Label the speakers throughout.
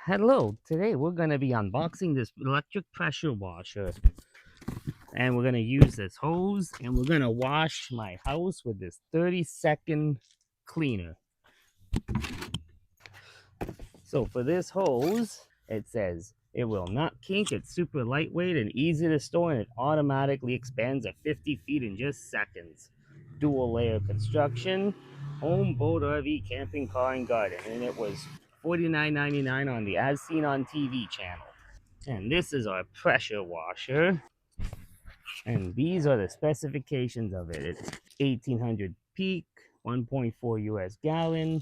Speaker 1: Hello, today we're going to be unboxing this electric pressure washer. And we're going to use this hose and we're going to wash my house with this 30-second cleaner. So for this hose, it says it will not kink, it's super lightweight and easy to store, and it automatically expands at 50 feet in just seconds. Dual layer construction, home, boat, RV, camping, car, and garden. And it was $49.99 on the As Seen on TV channel. And this is our pressure washer. And these are the specifications of it. It's 1800 peak, 1.4 US gallon,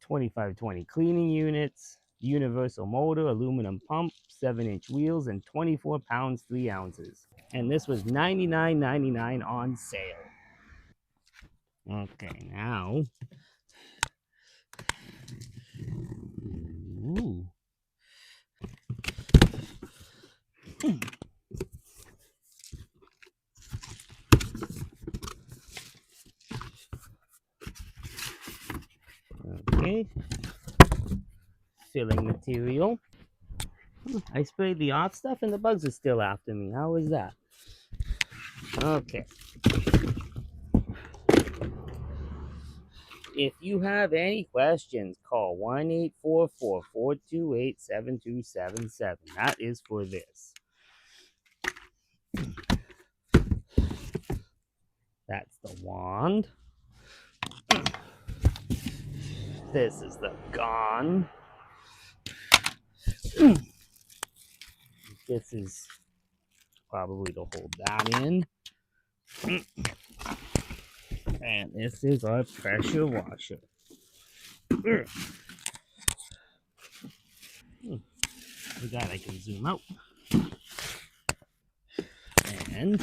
Speaker 1: 2520 cleaning units, universal motor, aluminum pump, 7-inch wheels, and 24 pounds, 3 ounces. And this was $99.99 on sale. Okay, now. Ooh. Okay. Filling material. I sprayed the off stuff and the bugs are still after me. How is that? Okay. If you have any questions, call 1-844-428-7277. That is for this. That's the wand. This is the gun. This is probably to hold that in. And this is our pressure washer. With that, I can zoom out. And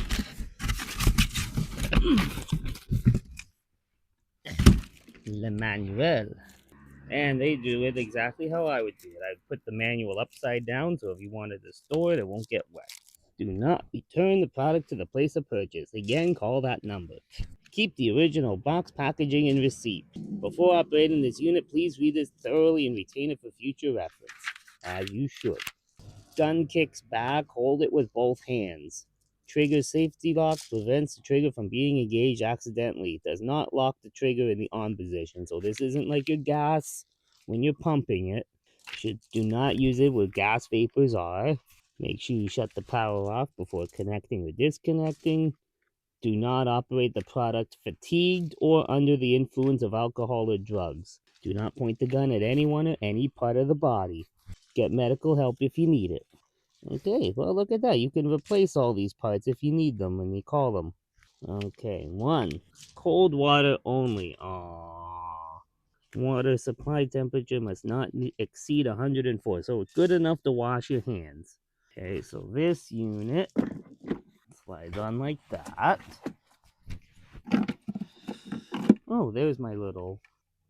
Speaker 1: the manual. And they do it exactly how I would do it. I put the manual upside down so if you wanted to store it, it won't get wet. Do not return the product to the place of purchase. Again, call that number. Keep the original box packaging and receipt. Before operating this unit, please read this thoroughly and retain it for future reference, as you should. Gun kicks back, hold it with both hands. Trigger safety lock prevents the trigger from being engaged accidentally. It does not lock the trigger in the on position, so this isn't like your gas when you're pumping it. Do not use it where gas vapors are. Make sure you shut the power off before connecting or disconnecting. Do not operate the product fatigued or under the influence of alcohol or drugs. Do not point the gun at anyone or any part of the body. Get medical help if you need it. Okay, well, look at that. You can replace all these parts if you need them when you call them. Okay, 1. Cold water only. Aww. Water supply temperature must not exceed 104, so it's good enough to wash your hands. Okay, so this unit slides on like that. Oh, there's my little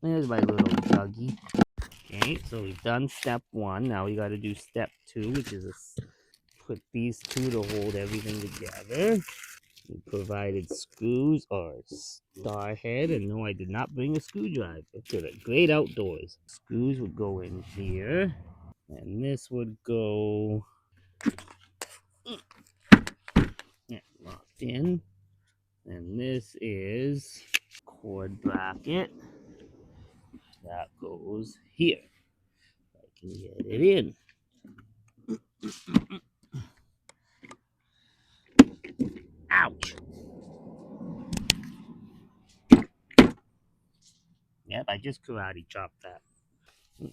Speaker 1: juggy. Okay, so we've done step 1. Now we got to do step 2, which is put these two to hold everything together. We provided screws or star head, and no, I did not bring a screwdriver to the great outdoors. Screws would go in here, and this would go locked in, and this is cord bracket that goes here. I can get it in. Ouch! Yep, I just karate chopped that.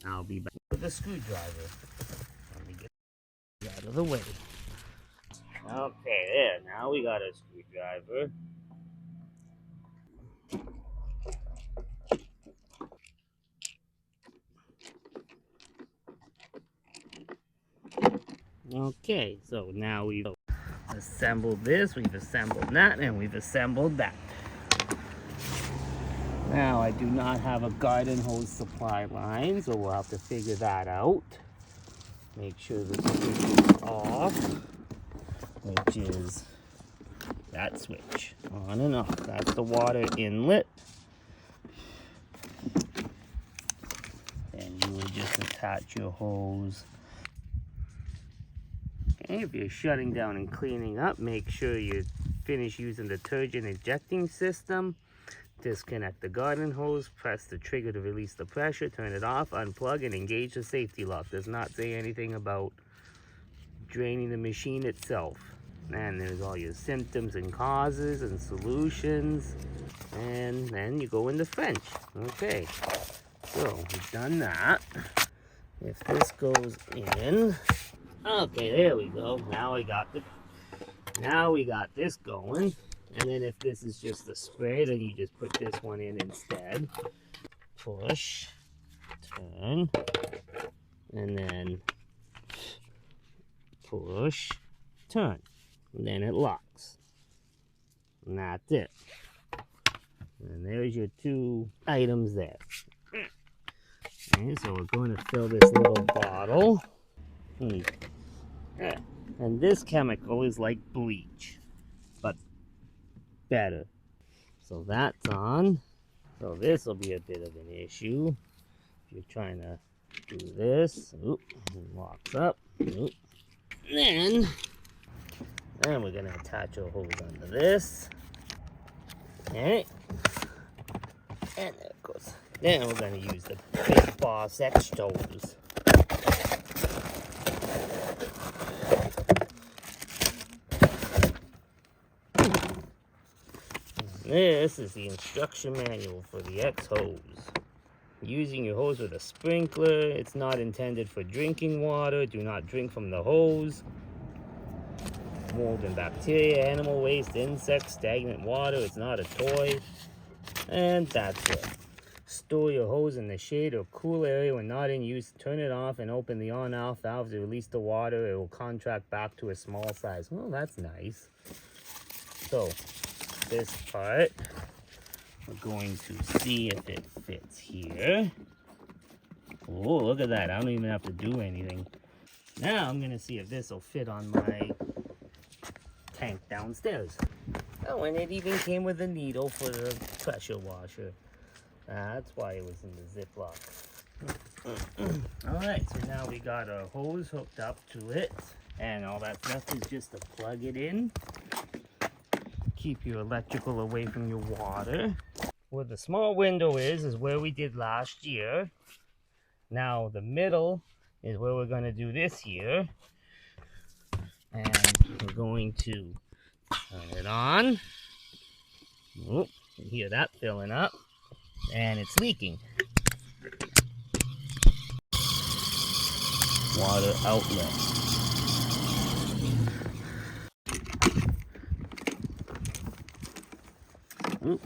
Speaker 1: I'll be back with a screwdriver. Let me get it out of the way. Okay, there. Now we got a screwdriver. Okay, so now we've assembled this, we've assembled that, and we've assembled that. Now I do not have a garden hose supply line, so we'll have to figure that out. Make sure the switch is off, which is that switch, on and off. That's the water inlet. And you would just attach your hose. Okay, if you're shutting down and cleaning up, make sure you finish using the detergent injecting system. Disconnect the garden hose, press the trigger to release the pressure, turn it off, unplug, and engage the safety lock. Does not say anything about draining the machine itself. And there's all your symptoms and causes and solutions. And then you go into French. Okay, so we've done that. If this goes in, okay, there we go. Now we got this going. And then if this is just a spray, then you just put this one in instead. Push, turn, and then push, turn. And then it locks. And that's it. And there's your 2 items there. Okay, so we're going to fill this little bottle. And this chemical is like bleach, but better. So that's on. So this will be a bit of an issue. If you're trying to do this, oop, it locks up. Oop. Then we're going to attach our hose onto this. Okay. And there it goes. Then we're going to use the big boss extra hose. This is the instruction manual for the X hose. Using your hose with a sprinkler. It's not intended for drinking water. Do not drink from the hose. Mold and bacteria, animal waste, insects, stagnant water. It's not a toy. And that's it. Store your hose in the shade or cool area when not in use. Turn it off and open the on-off valve to release the water. It will contract back to a small size. Well, that's nice. So, this part, we're going to see if it fits here. Oh, look at that. I don't even have to do anything. Now I'm going to see if this will fit on my tank downstairs. Oh, and it even came with a needle for the pressure washer. That's why it was in the Ziploc. Alright, so now we got our hose hooked up to it. And all that's left is just to plug it in. Keep your electrical away from your water. Where the small window is where we did last year. Now the middle is where we're going to do this year. And we're going to turn it on. Oh, you hear that filling up. And it's leaking. Water outlet. Oop,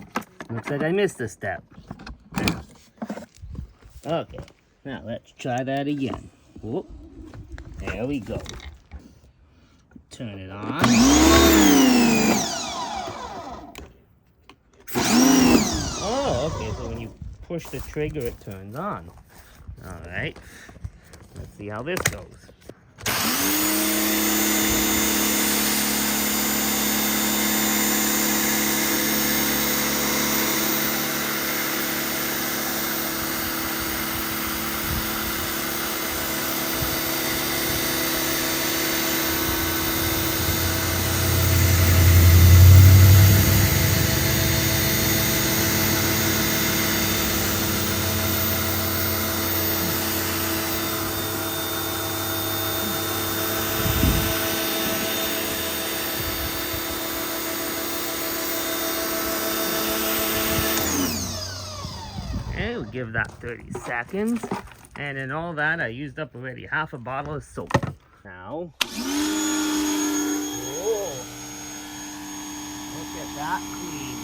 Speaker 1: looks like I missed a step. Okay, now let's try that again. Whoop, there we go. Turn it on. Oh, okay, so when you push the trigger, it turns on. All right, let's see how this goes. Okay, we'll give that 30 seconds. And in all that, I used up already half a bottle of soap. Now, oh, look at that clean.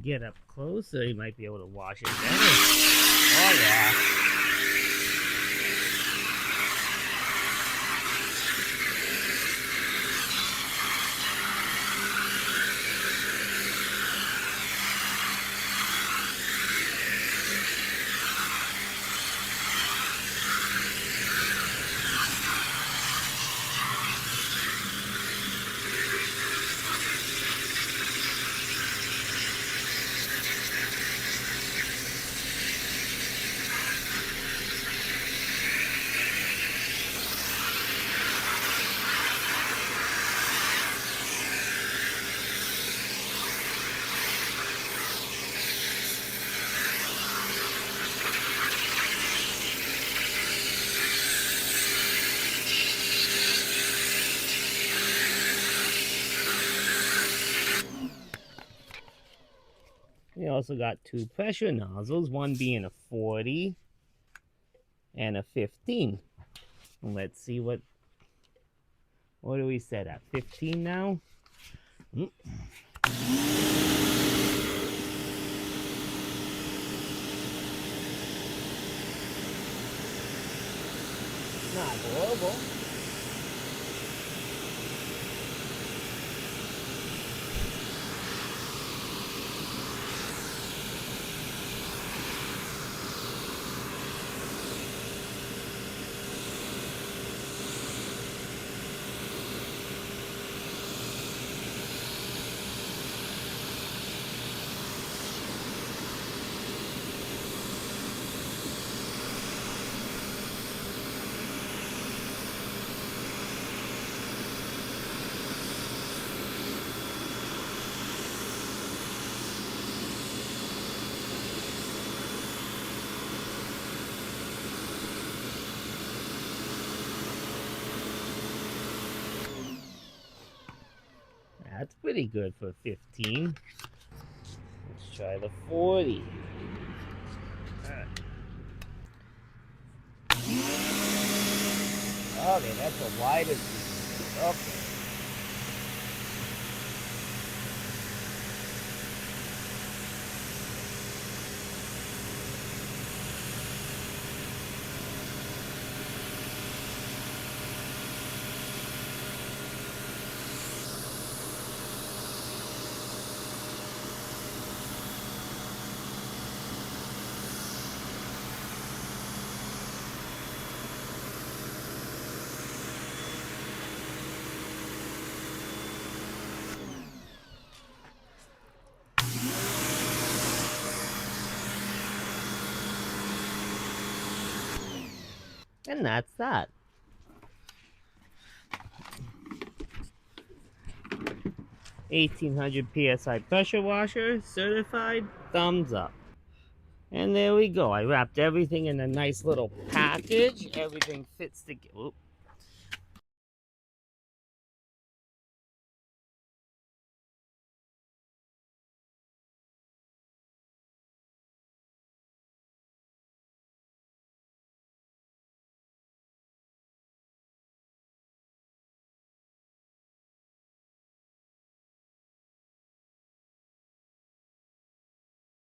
Speaker 1: get up closer, you might be able to wash it better. Oh yeah. We also got two pressure nozzles, one being a 40 and a 15. Let's see what do we set at? 15 now? Not horrible. That's pretty good for 15. Let's try the 40. Okay, that's the widest. Okay. And that's that. 1800 PSI pressure washer, certified, thumbs up. And there we go. I wrapped everything in a nice little package. Everything fits together.